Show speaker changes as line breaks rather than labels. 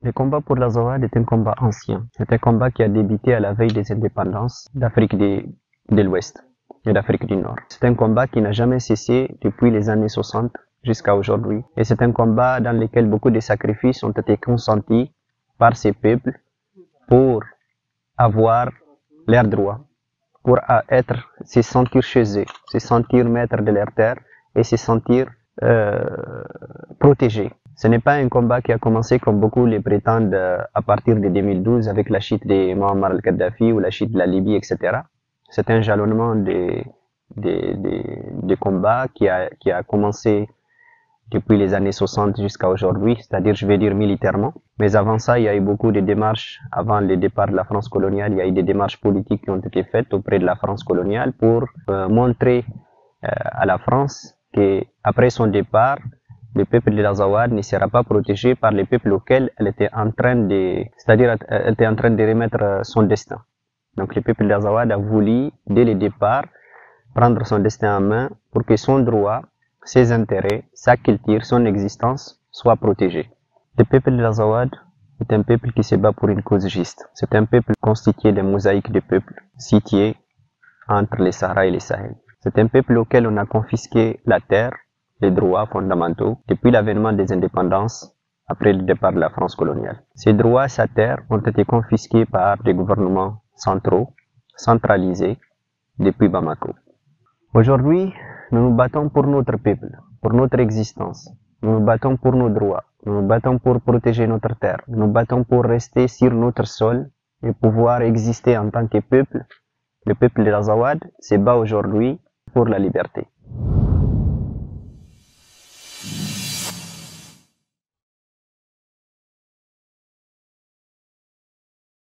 Le combat pour l'Azawad est un combat ancien. C'est un combat qui a débuté à la veille des indépendances d'Afrique de l'Ouest et d'Afrique du Nord. C'est un combat qui n'a jamais cessé depuis les années 60 jusqu'à aujourd'hui. Et c'est un combat dans lequel beaucoup de sacrifices ont été consentis par ces peuples pour avoir leurs droits, pour se sentir chez eux, se sentir maître de leur terre et se sentir protégés. Ce n'est pas un combat qui a commencé comme beaucoup le prétendent à partir de 2012 avec la chute de Muammar al-Kadhafi ou la chute de la Libye, etc. C'est un jalonnement de combats qui a commencé depuis les années 60 jusqu'à aujourd'hui, c'est-à-dire, je vais dire militairement. Mais avant ça, il y a eu beaucoup de démarches, avant le départ de la France coloniale, il y a eu des démarches politiques qui ont été faites auprès de la France coloniale pour montrer à la France qu'après son départ, le peuple de l'Azawad ne sera pas protégé par les peuples auxquels elle était en train elle était en train de remettre son destin. Donc le peuple de l'Azawad a voulu, dès le départ, prendre son destin en main pour que son droit, ses intérêts, sa culture, son existence soient protégés. Le peuple de l'Azawad est un peuple qui se bat pour une cause juste. C'est un peuple constitué de mosaïques de peuples situés entre les Sahara et les Sahel. C'est un peuple auquel on a confisqué la terre, les droits fondamentaux, depuis l'avènement des indépendances après le départ de la France coloniale. Ces droits, sa terre, ont été confisqués par des gouvernements centraux, centralisés, depuis Bamako. Aujourd'hui, nous nous battons pour notre peuple, pour notre existence. Nous nous battons pour nos droits. Nous nous battons pour protéger notre terre. Nous nous battons pour rester sur notre sol et pouvoir exister en tant que peuple. Le peuple de l'Azawad se bat aujourd'hui pour la liberté.